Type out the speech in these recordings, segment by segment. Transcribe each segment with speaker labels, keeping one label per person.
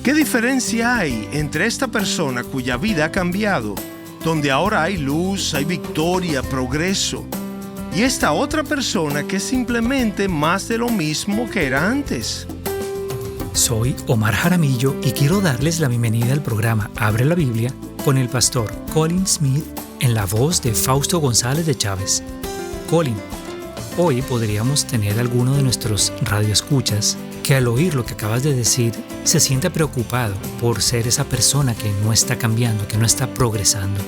Speaker 1: ¿Qué diferencia hay entre esta persona cuya vida ha cambiado, donde ahora hay luz, hay victoria, progreso, y esta otra persona que es simplemente más de lo mismo que era antes?
Speaker 2: Soy Omar Jaramillo y quiero darles la bienvenida al programa Abre la Biblia con el pastor Colin Smith en la voz de Fausto González de Chávez. Colin, hoy podríamos tener alguno de nuestros radioescuchas que al oír lo que acabas de decir se sienta preocupado por ser esa persona que no está cambiando, que no está progresando.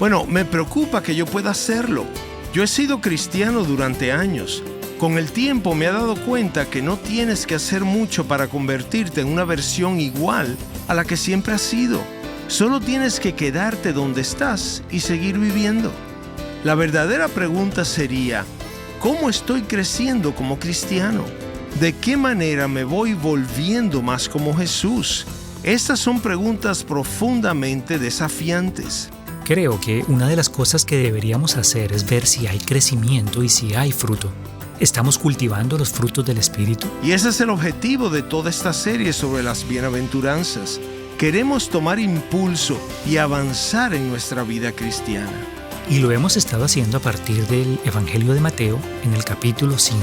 Speaker 1: Bueno, me preocupa que yo pueda hacerlo. Yo he sido cristiano durante años. Con el tiempo me he dado cuenta que no tienes que hacer mucho para convertirte en una versión igual a la que siempre has sido. Solo tienes que quedarte donde estás y seguir viviendo. La verdadera pregunta sería, ¿cómo estoy creciendo como cristiano? ¿De qué manera me voy volviendo más como Jesús? Estas son preguntas profundamente desafiantes.
Speaker 2: Creo que una de las cosas que deberíamos hacer es ver si hay crecimiento y si hay fruto. ¿Estamos cultivando los frutos del Espíritu?
Speaker 1: Y ese es el objetivo de toda esta serie sobre las bienaventuranzas. Queremos tomar impulso y avanzar en nuestra vida cristiana.
Speaker 2: Y lo hemos estado haciendo a partir del Evangelio de Mateo en el capítulo 5.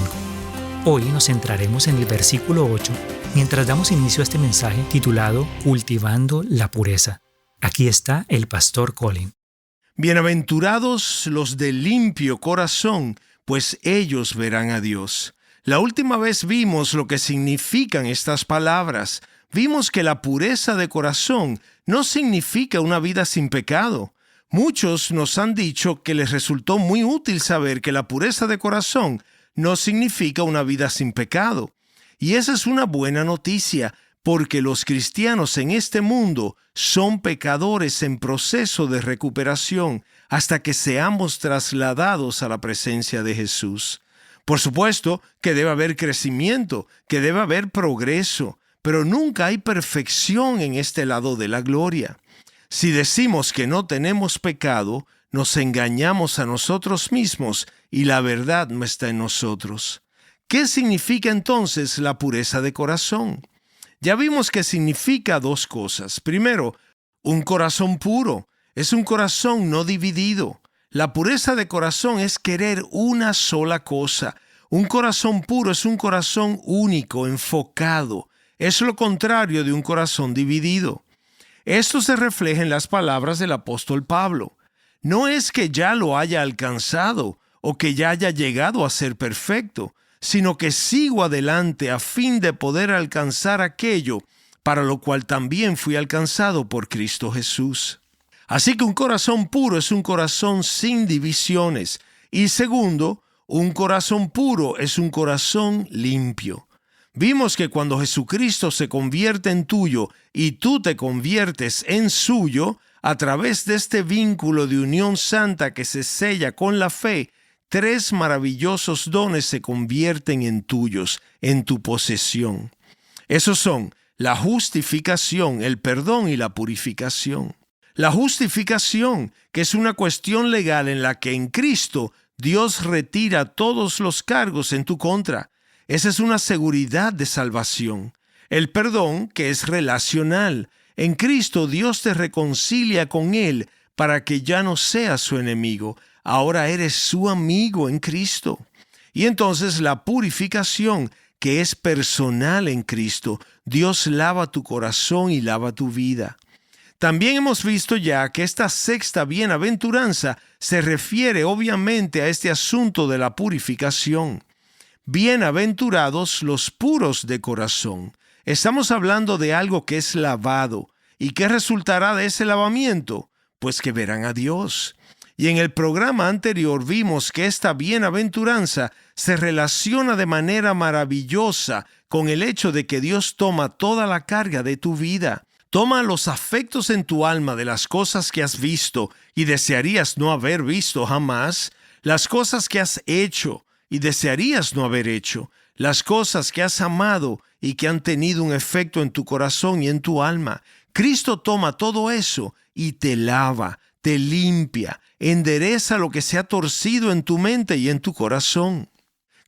Speaker 2: Hoy nos centraremos en el versículo 8 mientras damos inicio a este mensaje titulado Cultivando la Pureza. Aquí está el pastor Colin.
Speaker 1: Bienaventurados los de limpio corazón, pues ellos verán a Dios. La última vez vimos lo que significan estas palabras. Vimos que la pureza de corazón no significa una vida sin pecado. Muchos nos han dicho que les resultó muy útil saber que la pureza de corazón no significa una vida sin pecado. Y esa es una buena noticia, porque los cristianos en este mundo son pecadores en proceso de recuperación hasta que seamos trasladados a la presencia de Jesús. Por supuesto que debe haber crecimiento, que debe haber progreso, pero nunca hay perfección en este lado de la gloria. Si decimos que no tenemos pecado, nos engañamos a nosotros mismos y la verdad no está en nosotros. ¿Qué significa entonces la pureza de corazón? Ya vimos que significa dos cosas. Primero, un corazón puro. Es un corazón no dividido. La pureza de corazón es querer una sola cosa. Un corazón puro es un corazón único, enfocado. Es lo contrario de un corazón dividido. Esto se refleja en las palabras del apóstol Pablo. No es que ya lo haya alcanzado o que ya haya llegado a ser perfecto, sino que sigo adelante a fin de poder alcanzar aquello para lo cual también fui alcanzado por Cristo Jesús. Así que un corazón puro es un corazón sin divisiones. Y segundo, un corazón puro es un corazón limpio. Vimos que cuando Jesucristo se convierte en tuyo y tú te conviertes en suyo, a través de este vínculo de unión santa que se sella con la fe, tres maravillosos dones se convierten en tuyos, en tu posesión. Esos son la justificación, el perdón y la purificación. La justificación, que es una cuestión legal en la que en Cristo Dios retira todos los cargos en tu contra. Esa es una seguridad de salvación. El perdón, que es relacional. En Cristo Dios te reconcilia con Él para que ya no seas su enemigo. Ahora eres su amigo en Cristo. Y entonces la purificación, que es personal en Cristo. Dios lava tu corazón y lava tu vida. También hemos visto ya que esta sexta bienaventuranza se refiere obviamente a este asunto de la purificación. Bienaventurados los puros de corazón. Estamos hablando de algo que es lavado. ¿Y qué resultará de ese lavamiento? Pues que verán a Dios. Y en el programa anterior vimos que esta bienaventuranza se relaciona de manera maravillosa con el hecho de que Dios toma toda la carga de tu vida. Toma los afectos en tu alma de las cosas que has visto y desearías no haber visto jamás, las cosas que has hecho y desearías no haber hecho, las cosas que has amado y que han tenido un efecto en tu corazón y en tu alma. Cristo toma todo eso y te lava, te limpia, endereza lo que se ha torcido en tu mente y en tu corazón.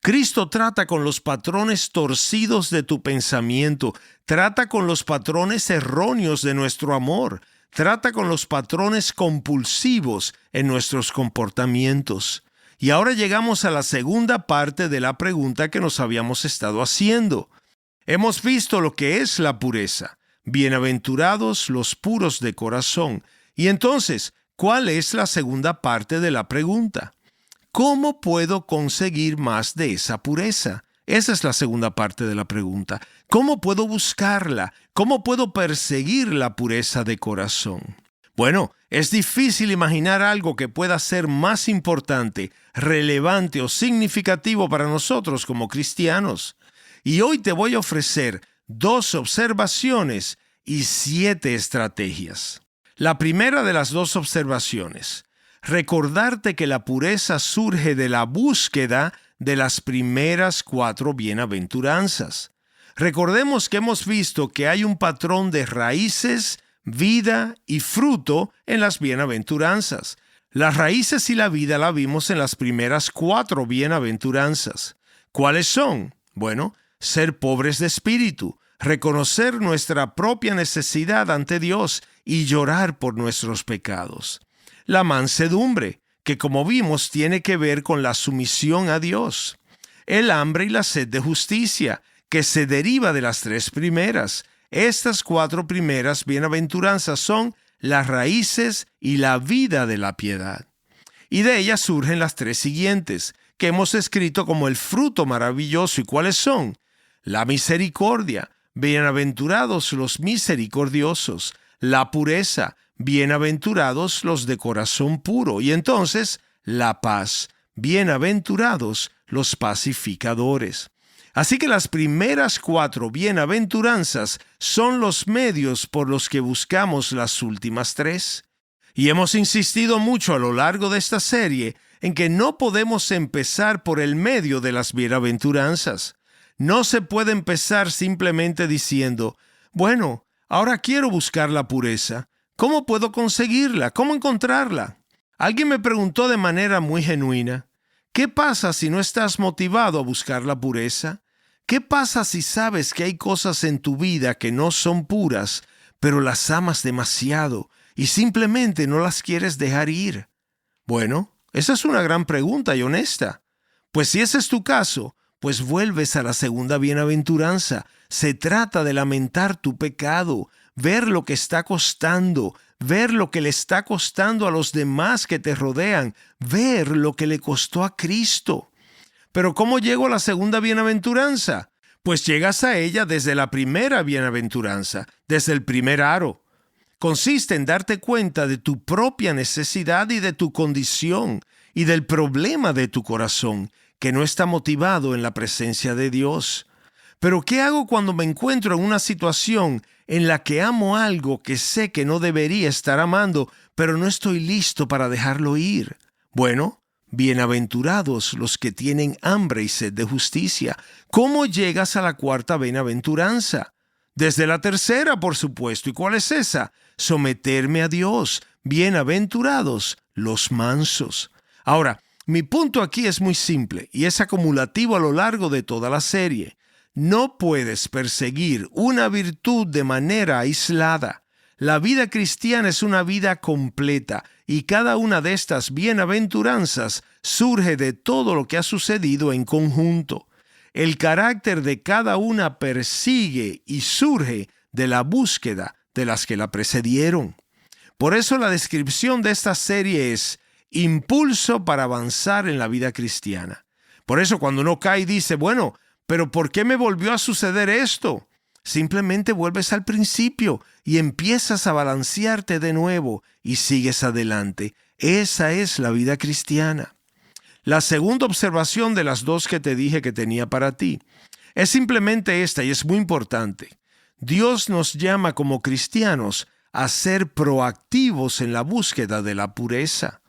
Speaker 1: Cristo trata con los patrones torcidos de tu pensamiento, trata con los patrones erróneos de nuestro amor, trata con los patrones compulsivos en nuestros comportamientos. Y ahora llegamos a la segunda parte de la pregunta que nos habíamos estado haciendo. Hemos visto lo que es la pureza. Bienaventurados los puros de corazón. Y entonces, ¿cuál es la segunda parte de la pregunta? ¿Cómo puedo conseguir más de esa pureza? Esa es la segunda parte de la pregunta. ¿Cómo puedo buscarla? ¿Cómo puedo perseguir la pureza de corazón? Bueno, es difícil imaginar algo que pueda ser más importante, relevante o significativo para nosotros como cristianos. Y hoy te voy a ofrecer 2 observaciones y 7 estrategias. La primera de las 2 observaciones: recordarte que la pureza surge de la búsqueda de las primeras 4 bienaventuranzas. Recordemos que hemos visto que hay un patrón de raíces, vida y fruto en las bienaventuranzas. Las raíces y la vida la vimos en las primeras 4 bienaventuranzas. ¿Cuáles son? Bueno, ser pobres de espíritu, reconocer nuestra propia necesidad ante Dios y llorar por nuestros pecados. La mansedumbre, que como vimos tiene que ver con la sumisión a Dios. El hambre y la sed de justicia, que se deriva de las 3 primeras. Estas 4 primeras bienaventuranzas son las raíces y la vida de la piedad. Y de ellas surgen las 3 siguientes, que hemos escrito como el fruto maravilloso. ¿Y cuáles son? La misericordia, bienaventurados los misericordiosos. La pureza, bienaventurados los de corazón puro. Y entonces, la paz, bienaventurados los pacificadores. Así que las primeras 4 bienaventuranzas son los medios por los que buscamos las últimas 3. Y hemos insistido mucho a lo largo de esta serie en que no podemos empezar por el medio de las bienaventuranzas. No se puede empezar simplemente diciendo, bueno, ahora quiero buscar la pureza. ¿Cómo puedo conseguirla? ¿Cómo encontrarla? Alguien me preguntó de manera muy genuina, ¿qué pasa si no estás motivado a buscar la pureza? ¿Qué pasa si sabes que hay cosas en tu vida que no son puras, pero las amas demasiado y simplemente no las quieres dejar ir? Bueno, esa es una gran pregunta y honesta. Pues si ese es tu caso, pues vuelves a la segunda bienaventuranza. Se trata de lamentar tu pecado, ver lo que está costando, ver lo que le está costando a los demás que te rodean, ver lo que le costó a Cristo. Pero ¿cómo llego a la segunda bienaventuranza? Pues llegas a ella desde la primera bienaventuranza, desde el primer aro. Consiste en darte cuenta de tu propia necesidad y de tu condición y del problema de tu corazón, que no está motivado en la presencia de Dios. Pero ¿qué hago cuando me encuentro en una situación en la que amo algo que sé que no debería estar amando, pero no estoy listo para dejarlo ir? Bueno, bienaventurados los que tienen hambre y sed de justicia. ¿Cómo llegas a la cuarta bienaventuranza? Desde la tercera, por supuesto. ¿Y cuál es esa? Someterme a Dios. Bienaventurados los mansos. Ahora, mi punto aquí es muy simple y es acumulativo a lo largo de toda la serie. No puedes perseguir una virtud de manera aislada. La vida cristiana es una vida completa y cada una de estas bienaventuranzas surge de todo lo que ha sucedido en conjunto. El carácter de cada una persigue y surge de la búsqueda de las que la precedieron. Por eso la descripción de esta serie es impulso para avanzar en la vida cristiana. Por eso cuando uno cae y dice, bueno, ¿pero por qué me volvió a suceder esto? Simplemente vuelves al principio y empiezas a balancearte de nuevo y sigues adelante. Esa es la vida cristiana. La segunda observación de las 2 que te dije que tenía para ti es simplemente esta y es muy importante. Dios nos llama como cristianos a ser proactivos en la búsqueda de la pureza.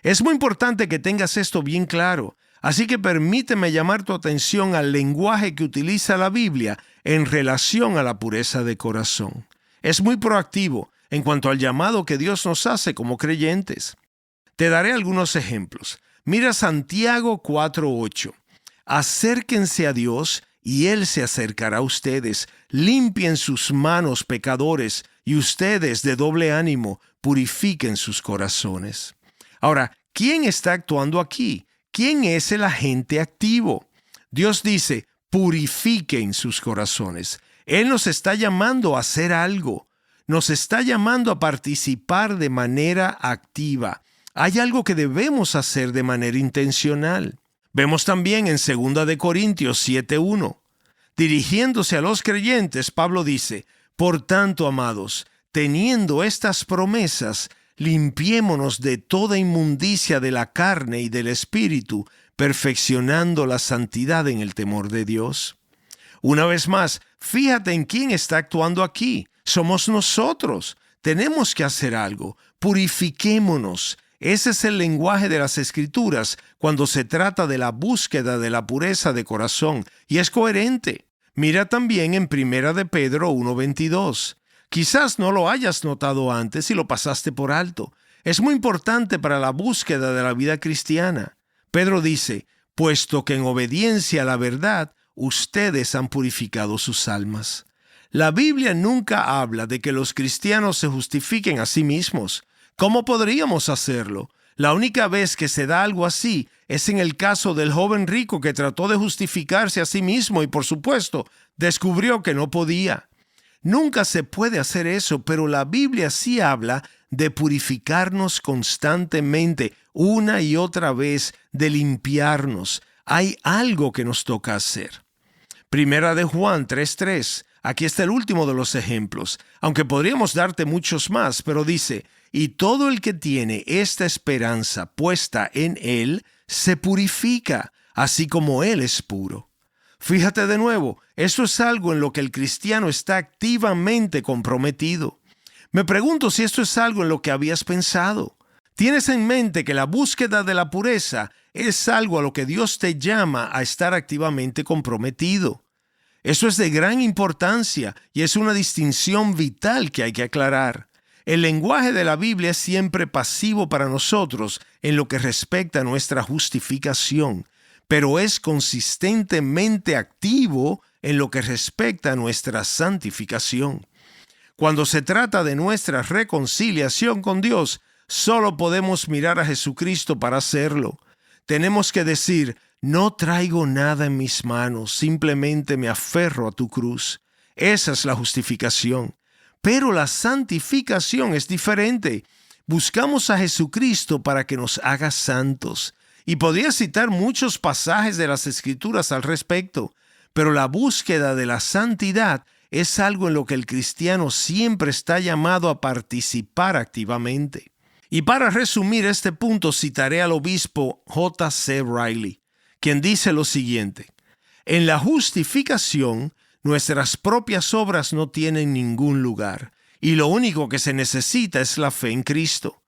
Speaker 1: Es muy importante que tengas esto bien claro. Así que permíteme llamar tu atención al lenguaje que utiliza la Biblia en relación a la pureza de corazón. Es muy proactivo en cuanto al llamado que Dios nos hace como creyentes. Te daré algunos ejemplos. Mira Santiago 4:8. Acérquense a Dios y Él se acercará a ustedes. Limpien sus manos, pecadores, y ustedes de doble ánimo, purifiquen sus corazones. Ahora, ¿quién está actuando aquí? ¿Quién es el agente activo? Dios dice, purifiquen sus corazones. Él nos está llamando a hacer algo. Nos está llamando a participar de manera activa. Hay algo que debemos hacer de manera intencional. Vemos también en 2 Corintios 7:1. Dirigiéndose a los creyentes, Pablo dice, por tanto, amados, teniendo estas promesas, limpiémonos de toda inmundicia de la carne y del espíritu, perfeccionando la santidad en el temor de Dios. Una vez más, fíjate en quién está actuando aquí. Somos nosotros. Tenemos que hacer algo. Purifiquémonos. Ese es el lenguaje de las Escrituras cuando se trata de la búsqueda de la pureza de corazón, y es coherente. Mira también en 1 de Pedro 1:22. Quizás no lo hayas notado antes y lo pasaste por alto. Es muy importante para la búsqueda de la vida cristiana. Pedro dice, puesto que en obediencia a la verdad, ustedes han purificado sus almas. La Biblia nunca habla de que los cristianos se justifiquen a sí mismos. ¿Cómo podríamos hacerlo? La única vez que se da algo así es en el caso del joven rico que trató de justificarse a sí mismo y, por supuesto, descubrió que no podía. Nunca se puede hacer eso, pero la Biblia sí habla de purificarnos constantemente, una y otra vez, de limpiarnos. Hay algo que nos toca hacer. 1 de Juan 3:3. Aquí está el último de los ejemplos, aunque podríamos darte muchos más, pero dice, y todo el que tiene esta esperanza puesta en Él, se purifica, así como Él es puro. Fíjate de nuevo, eso es algo en lo que el cristiano está activamente comprometido. Me pregunto si esto es algo en lo que habías pensado. ¿Tienes en mente que la búsqueda de la pureza es algo a lo que Dios te llama a estar activamente comprometido? Eso es de gran importancia y es una distinción vital que hay que aclarar. El lenguaje de la Biblia es siempre pasivo para nosotros en lo que respecta a nuestra justificación, pero es consistentemente activo en lo que respecta a nuestra santificación. Cuando se trata de nuestra reconciliación con Dios, solo podemos mirar a Jesucristo para hacerlo. Tenemos que decir, no traigo nada en mis manos, simplemente me aferro a tu cruz. Esa es la justificación. Pero la santificación es diferente. Buscamos a Jesucristo para que nos haga santos. Y podría citar muchos pasajes de las Escrituras al respecto, pero la búsqueda de la santidad es algo en lo que el cristiano siempre está llamado a participar activamente. Y para resumir este punto citaré al obispo J.C. Riley, quien dice lo siguiente: en la justificación, nuestras propias obras no tienen ningún lugar, y lo único que se necesita es la fe en Cristo.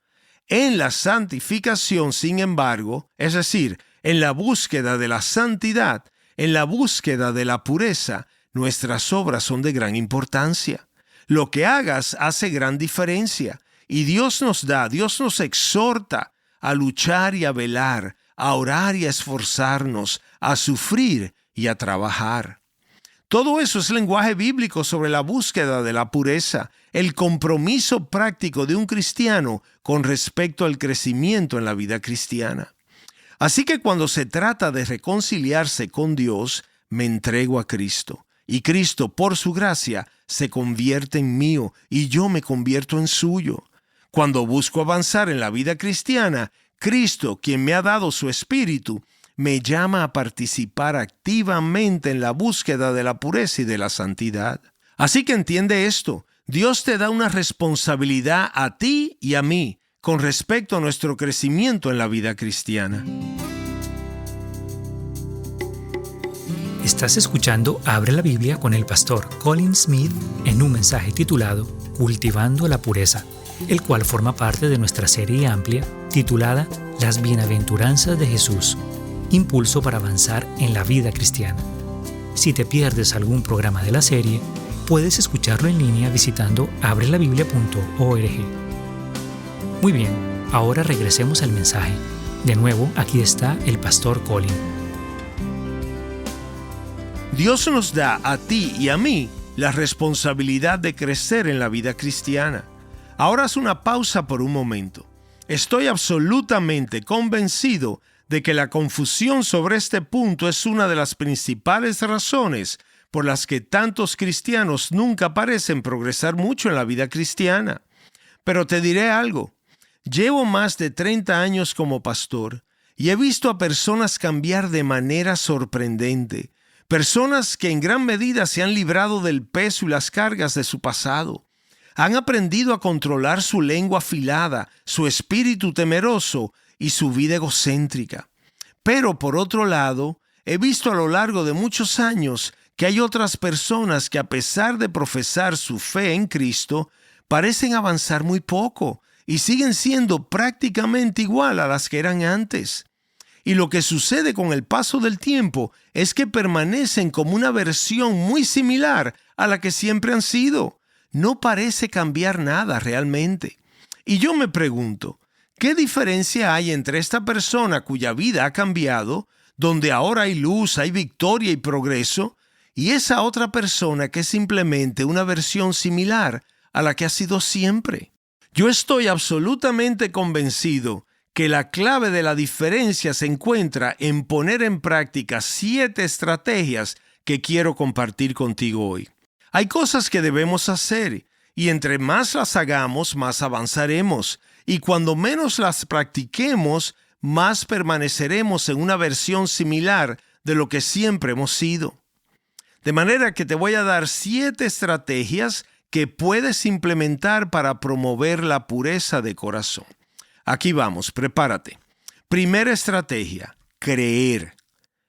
Speaker 1: En la santificación, sin embargo, es decir, en la búsqueda de la santidad, en la búsqueda de la pureza, nuestras obras son de gran importancia. Lo que hagas hace gran diferencia, y Dios nos exhorta a luchar y a velar, a orar y a esforzarnos, a sufrir y a trabajar. Todo eso es lenguaje bíblico sobre la búsqueda de la pureza, el compromiso práctico de un cristiano con respecto al crecimiento en la vida cristiana. Así que cuando se trata de reconciliarse con Dios, me entrego a Cristo. Y Cristo, por su gracia, se convierte en mío y yo me convierto en suyo. Cuando busco avanzar en la vida cristiana, Cristo, quien me ha dado su Espíritu, me llama a participar activamente en la búsqueda de la pureza y de la santidad. Así que entiende esto. Dios te da una responsabilidad a ti y a mí con respecto a nuestro crecimiento en la vida cristiana.
Speaker 2: Estás escuchando Abre la Biblia con el pastor Colin Smith en un mensaje titulado Cultivando la Pureza, el cual forma parte de nuestra serie amplia titulada Las Bienaventuranzas de Jesús, impulso para avanzar en la vida cristiana. Si te pierdes algún programa de la serie, puedes escucharlo en línea visitando abrelabiblia.org. Muy bien, ahora regresemos al mensaje. De nuevo, aquí está el pastor Colin.
Speaker 1: Dios nos da a ti y a mí la responsabilidad de crecer en la vida cristiana. Ahora haz una pausa por un momento. Estoy absolutamente convencido de que la confusión sobre este punto es una de las principales razones por las que tantos cristianos nunca parecen progresar mucho en la vida cristiana. Pero te diré algo. Llevo más de 30 años como pastor y he visto a personas cambiar de manera sorprendente. Personas que en gran medida se han librado del peso y las cargas de su pasado. Han aprendido a controlar su lengua afilada, su espíritu temeroso y su vida egocéntrica. Pero por otro lado, he visto a lo largo de muchos años que hay otras personas que, a pesar de profesar su fe en Cristo, parecen avanzar muy poco y siguen siendo prácticamente igual a las que eran antes. Y lo que sucede con el paso del tiempo es que permanecen como una versión muy similar a la que siempre han sido. No parece cambiar nada realmente. Y yo me pregunto, ¿qué diferencia hay entre esta persona cuya vida ha cambiado, donde ahora hay luz, hay victoria y progreso, y esa otra persona que es simplemente una versión similar a la que ha sido siempre? Yo estoy absolutamente convencido que la clave de la diferencia se encuentra en poner en práctica 7 estrategias que quiero compartir contigo hoy. Hay cosas que debemos hacer y entre más las hagamos, más avanzaremos. Y cuando menos las practiquemos, más permaneceremos en una versión similar de lo que siempre hemos sido. De manera que te voy a dar 7 estrategias que puedes implementar para promover la pureza de corazón. Aquí vamos, prepárate. Primera estrategia, creer.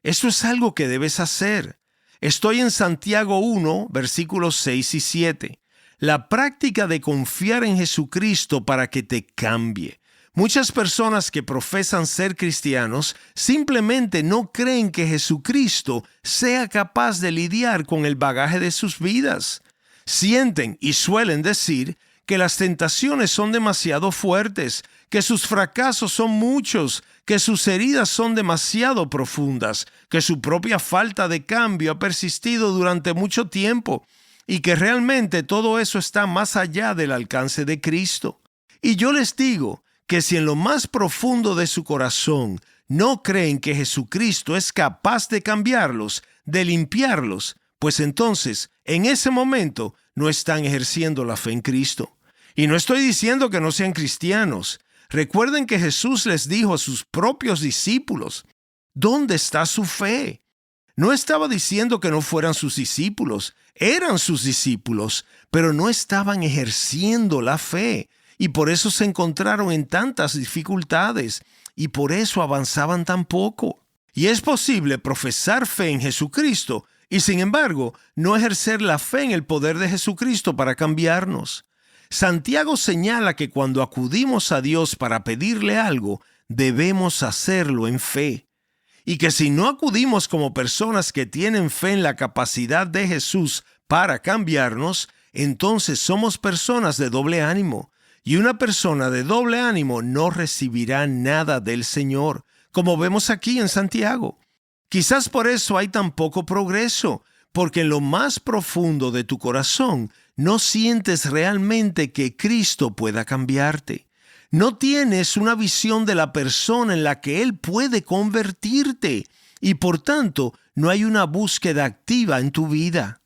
Speaker 1: Eso es algo que debes hacer. Estoy en Santiago 1, versículos 6 y 7. La práctica de confiar en Jesucristo para que te cambie. Muchas personas que profesan ser cristianos simplemente no creen que Jesucristo sea capaz de lidiar con el bagaje de sus vidas. Sienten y suelen decir que las tentaciones son demasiado fuertes, que sus fracasos son muchos, que sus heridas son demasiado profundas, que su propia falta de cambio ha persistido durante mucho tiempo y que realmente todo eso está más allá del alcance de Cristo. Y yo les digo que si en lo más profundo de su corazón no creen que Jesucristo es capaz de cambiarlos, de limpiarlos, pues entonces, en ese momento, no están ejerciendo la fe en Cristo. Y no estoy diciendo que no sean cristianos. Recuerden que Jesús les dijo a sus propios discípulos, ¿dónde está su fe? No estaba diciendo que no fueran sus discípulos, eran sus discípulos, pero no estaban ejerciendo la fe. Y por eso se encontraron en tantas dificultades y por eso avanzaban tan poco. Y es posible profesar fe en Jesucristo y sin embargo no ejercer la fe en el poder de Jesucristo para cambiarnos. Santiago señala que cuando acudimos a Dios para pedirle algo, debemos hacerlo en fe. Y que si no acudimos como personas que tienen fe en la capacidad de Jesús para cambiarnos, entonces somos personas de doble ánimo. Y una persona de doble ánimo no recibirá nada del Señor, como vemos aquí en Santiago. Quizás por eso hay tan poco progreso, porque en lo más profundo de tu corazón no sientes realmente que Cristo pueda cambiarte. No tienes una visión de la persona en la que Él puede convertirte y por tanto no hay una búsqueda activa en tu vida.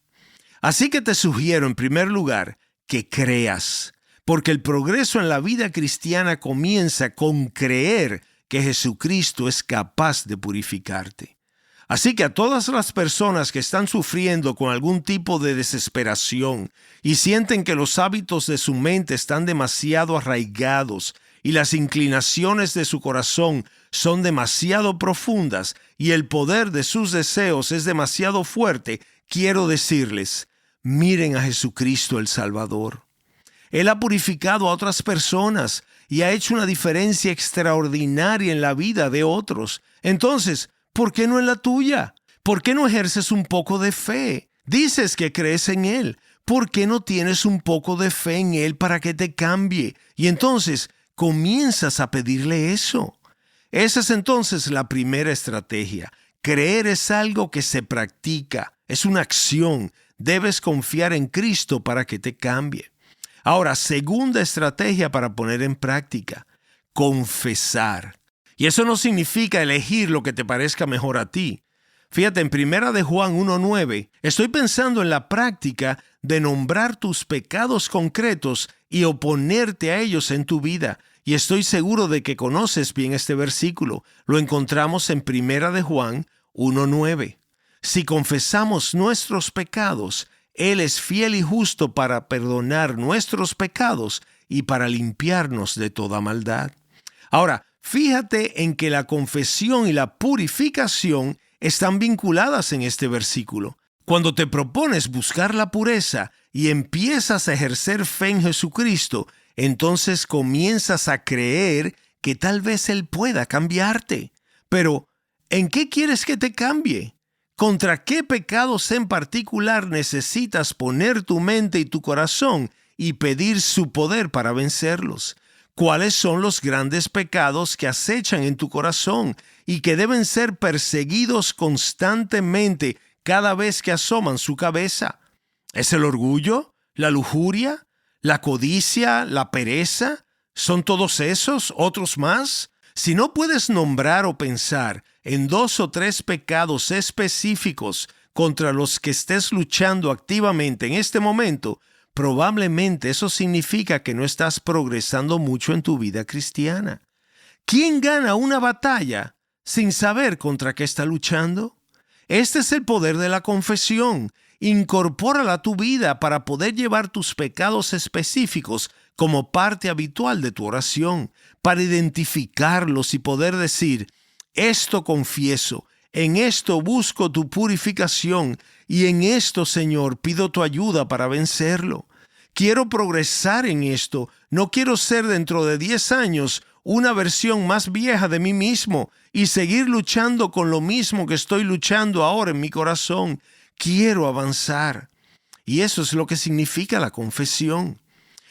Speaker 1: Así que te sugiero en primer lugar que creas, porque el progreso en la vida cristiana comienza con creer que Jesucristo es capaz de purificarte. Así que a todas las personas que están sufriendo con algún tipo de desesperación y sienten que los hábitos de su mente están demasiado arraigados y las inclinaciones de su corazón son demasiado profundas y el poder de sus deseos es demasiado fuerte, quiero decirles, miren a Jesucristo el Salvador. Él ha purificado a otras personas y ha hecho una diferencia extraordinaria en la vida de otros. Entonces, ¿por qué no en la tuya? ¿Por qué no ejerces un poco de fe? Dices que crees en Él. ¿Por qué no tienes un poco de fe en Él para que te cambie? Y entonces comienzas a pedirle eso. Esa es entonces la primera estrategia. Creer es algo que se practica. Es una acción. Debes confiar en Cristo para que te cambie. Ahora, segunda estrategia para poner en práctica: confesar. Y eso no significa elegir lo que te parezca mejor a ti. Fíjate, en 1 de Juan 1:9, estoy pensando en la práctica de nombrar tus pecados concretos y oponerte a ellos en tu vida. Y estoy seguro de que conoces bien este versículo. Lo encontramos en 1 de Juan 1:9. Si confesamos nuestros pecados, Él es fiel y justo para perdonar nuestros pecados y para limpiarnos de toda maldad. Ahora, fíjate en que la confesión y la purificación están vinculadas en este versículo. Cuando te propones buscar la pureza y empiezas a ejercer fe en Jesucristo, entonces comienzas a creer que tal vez Él pueda cambiarte. Pero, ¿en qué quieres que te cambie? ¿Contra qué pecados en particular necesitas poner tu mente y tu corazón y pedir su poder para vencerlos? ¿Cuáles son los grandes pecados que acechan en tu corazón y que deben ser perseguidos constantemente cada vez que asoman su cabeza? ¿Es el orgullo? ¿La lujuria? ¿La codicia? ¿La pereza? ¿Son todos esos? ¿Otros más? Si no puedes nombrar o pensar en 2 o 3 pecados específicos contra los que estés luchando activamente en este momento, probablemente eso significa que no estás progresando mucho en tu vida cristiana. ¿Quién gana una batalla sin saber contra qué está luchando? Este es el poder de la confesión. Incorpórala a tu vida para poder llevar tus pecados específicos como parte habitual de tu oración, para identificarlos y poder decir: esto confieso, en esto busco tu purificación y en esto, Señor, pido tu ayuda para vencerlo. Quiero progresar en esto. No quiero ser dentro de 10 años una versión más vieja de mí mismo y seguir luchando con lo mismo que estoy luchando ahora en mi corazón. Quiero avanzar. Y eso es lo que significa la confesión.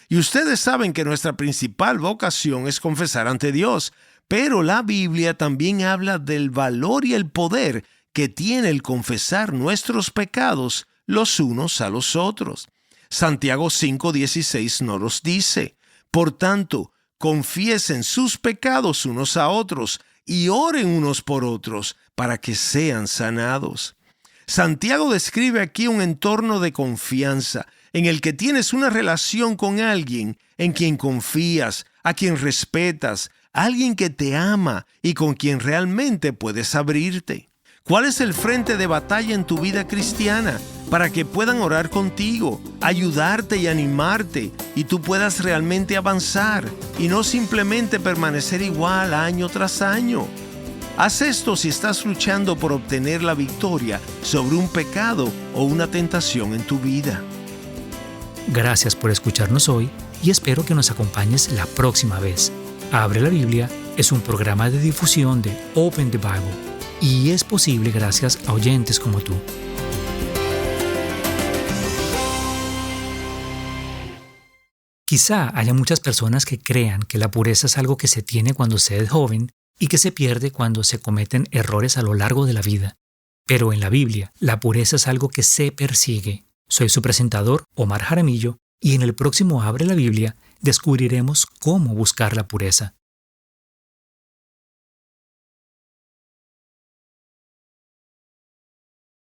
Speaker 1: Y ustedes saben que nuestra principal vocación es confesar ante Dios, pero la Biblia también habla del valor y el poder que tiene el confesar nuestros pecados los unos a los otros. Santiago 5:16 nos los dice: por tanto, confiesen sus pecados unos a otros y oren unos por otros para que sean sanados. Santiago describe aquí un entorno de confianza en el que tienes una relación con alguien en quien confías, a quien respetas, alguien que te ama y con quien realmente puedes abrirte. ¿Cuál es el frente de batalla en tu vida cristiana para que puedan orar contigo, ayudarte y animarte y tú puedas realmente avanzar y no simplemente permanecer igual año tras año? Haz esto si estás luchando por obtener la victoria sobre un pecado o una tentación en tu vida.
Speaker 2: Gracias por escucharnos hoy y espero que nos acompañes la próxima vez. Abre la Biblia es un programa de difusión de Open the Bible y es posible gracias a oyentes como tú. Quizá haya muchas personas que crean que la pureza es algo que se tiene cuando se es joven y que se pierde cuando se cometen errores a lo largo de la vida. Pero en la Biblia, la pureza es algo que se persigue. Soy su presentador, Omar Jaramillo, y en el próximo Abre la Biblia descubriremos cómo buscar la pureza.